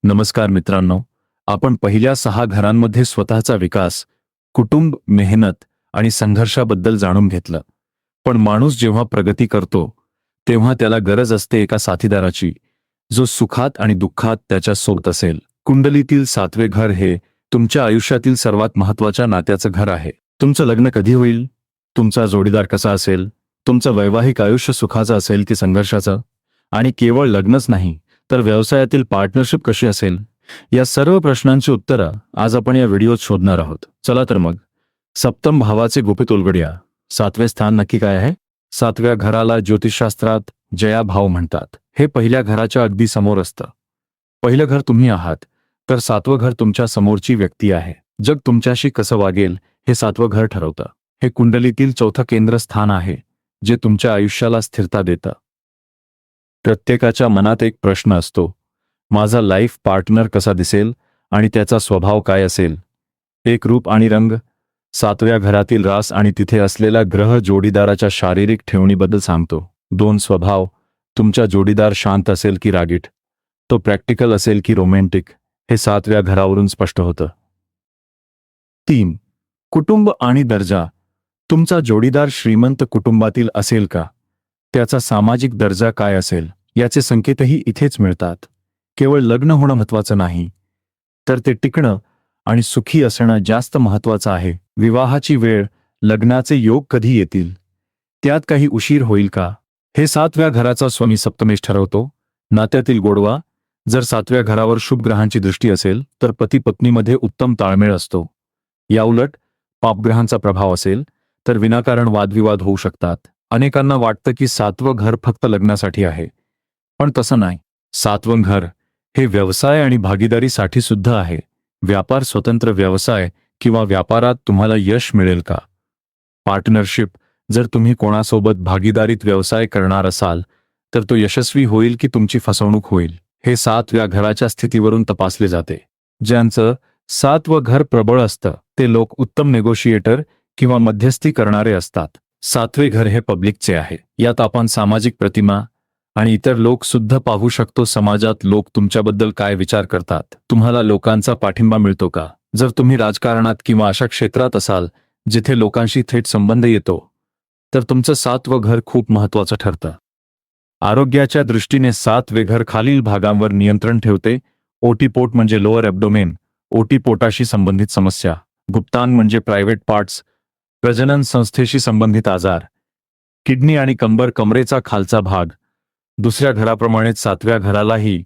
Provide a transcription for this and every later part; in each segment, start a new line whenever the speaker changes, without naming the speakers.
नमस्कार मित्रांनो, आपण पहिल्या 6 घरांमध्ये स्वतःचा विकास, कुटुंब, मेहनत आणि संघर्षाबद्दल जाणून घेतलं. पण माणूस जेव्हा प्रगती करतो तेव्हा त्याला गरज असते एका साथीदाराची, जो सुखात आणि दुःखात त्याच्या सोबत असेल. कुंडलीतील 7वे घर हे तुमच्या आयुष्यातील सर्वात महत्त्वाच्या नात्याचं घर आहे. तुमचं लग्न कधी होईल, तुमचा जोडीदार कसा असेल, तुमचं वैवाहिक आयुष्य सुखाचं असेल की संघर्षाचं, आणि केवळ लग्नच नाही तर व्यवसायातील पार्टनरशिप कशी असेल, या सर्व प्रश्नांची उत्तरं आज आपण या व्हिडिओत शोधणार आहोत. चला तर मग सप्तम भावाचे गुपित उलगडूया. 7वे स्थान नक्की काय आहे? 7व्या घराला ज्योतिषशास्त्रात जया भाव म्हणतात. हे पहिल्या घराच्या अगदी समोर असतं. पहिलं घर तुम्ही आहात, तर 7वं घर तुमच्या समोरची व्यक्ती आहे. जग तुमच्याशी कसं वागेल हे 7वं घर ठरवतं. हे कुंडलीतील 4थं केंद्रस्थान आहे, जे तुमच्या आयुष्याला स्थिरता देतं. प्रत्येकाच्या मनात एक प्रश्न असतो, माझा लाईफ पार्टनर कसा दिसेल आणि त्याचा स्वभाव काय असेल? एक रूप आणि रंग. 7व्या घरातील रास आणि तिथे असलेला ग्रह जोडीदाराच्या शारीरिक ठेवणीबद्दल सांगतो. 2 स्वभाव. तुमचा जोडीदार शांत असेल की रागीट, तो प्रॅक्टिकल असेल की रोमॅन्टिक, हे 7व्या घरावरून स्पष्ट होतं. 3 कुटुंब आणि दर्जा. तुमचा जोडीदार श्रीमंत कुटुंबातील असेल का? त्याचा सामाजिक दर्जा काय असेल, याचे संकेतही इथेच मिळतात. केवळ लग्न होणं महत्त्वाचं नाही, तर ते टिकणं आणि सुखी असणं जास्त महत्त्वाचं आहे. विवाहाची वेळ, लग्नाचे योग कधी येतील, त्यात काही उशीर होईल का, हे 7व्या घराचा स्वामी सप्तमेश ठरवतो. नात्यातील गोडवा. जर 7व्या घरावर शुभ ग्रहांची दृष्टी असेल तर पती पत्नीमध्ये उत्तम ताळमेळ असतो. याउलट पापग्रहांचा प्रभाव असेल तर विनाकारण वादविवाद होऊ शकतात. अनेकांना वाटतं की 7वं घर फक्त लग्नासाठी आहे, पण तसं नाही. 7वं घर हे व्यवसाय आणि भागीदारीसाठी सुद्धा आहे. व्यापार, स्वतंत्र व्यवसाय किंवा व्यापारात तुम्हाला यश मिळेल का? पार्टनरशिप. जर तुम्ही कोणासोबत भागीदारीत व्यवसाय करणार असाल तर तो यशस्वी होईल की तुमची फसवणूक होईल, हे 7व्या घराच्या स्थितीवरून तपासले जाते. ज्यांचं 7वं घर प्रबळ असतं ते लोक उत्तम नेगोशिएटर किंवा मध्यस्थी करणारे असतात. 7वे घर हे पब्लिकचे आहे. यात आपण सामाजिक प्रतिमा आणि इतर लोक सुद्धा पाहू शकतो. समाजात लोक तुमच्याबद्दल काय विचार करतात, तुम्हाला लोकांचा पाठिंबा मिळतो का? जर तुम्ही राजकारणात किंवा अशा क्षेत्रात असाल जिथे लोकांशी थेट संबंध येतो, तर तुमचं 7वं घर खूप महत्त्वाचं ठरतं. आरोग्याच्या दृष्टीने 7वे घर खालील भागांवर नियंत्रण ठेवते. ओटीपोट म्हणजे लोअर ॲब्डोमेन, ओटीपोटाशी संबंधित समस्या. गुप्तांग म्हणजे प्रायव्हेट पार्ट्स, प्रजनन संस्थेशी संबंधित आजार. किडनी आणि कंबर, कमरेचा खालचा भाग. दुसऱ्या घराप्रमाणेच 7व्या घरालाही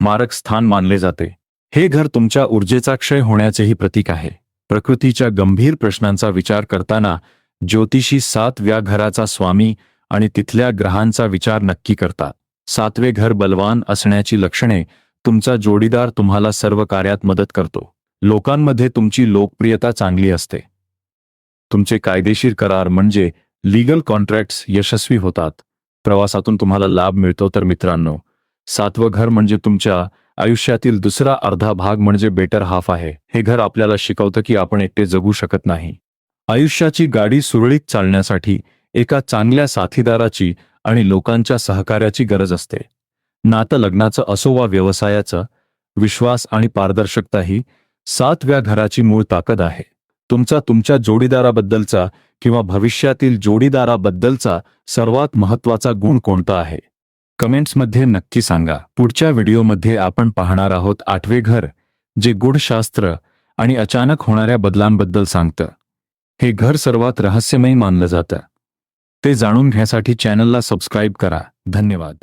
मारक स्थान मानले जाते. हे घर तुमच्या ऊर्जेचा क्षय होण्याचेही प्रतीक आहे. प्रकृतीच्या गंभीर प्रश्नांचा विचार करताना ज्योतिषी 7व्या घराचा स्वामी आणि तिथल्या ग्रहांचा विचार नक्की करतात. 7वे घर बलवान असण्याची लक्षणे. तुमचा जोडीदार तुम्हाला सर्व कार्यात मदत करतो. लोकांमध्ये तुमची लोकप्रियता चांगली असते. तुमचे कायदेशीर करार म्हणजे लीगल कॉन्ट्रॅक्ट्स यशस्वी होतात. प्रवासातून तुम्हाला लाभ मिळतो. तर मित्रांनो, 7वं घर म्हणजे तुमच्या आयुष्यातील दुसरा अर्धा भाग म्हणजे बेटर हाफ आहे. हे घर आपल्याला शिकवतं की आपण एकटे जगू शकत नाही. आयुष्याची गाडी सुरळीत चालण्यासाठी एका चांगल्या साथीदाराची आणि लोकांच्या सहकार्याची गरज असते. नातं लग्नाचं असो वा व्यवसायाचं, विश्वास आणि पारदर्शकता ही 7व्या घराची मूळ ताकद आहे. तुमच्या जोडीदाराबद्दलचा किंवा भविष्यातील जोडीदाराबद्दलचा सर्वात महत्त्वाचा गुण कोणता आहे? कमेंट्समध्ये नक्की सांगा. पुढच्या व्हिडिओमध्ये आपण पाहणार आहोत 8वे घर, जे गूढशास्त्र आणि अचानक होणाऱ्या बदलांबद्दल सांगतं. हे घर सर्वात रहस्यमय मानलं जातं. ते जाणून घेण्यासाठी चॅनलला सबस्क्राईब करा. धन्यवाद.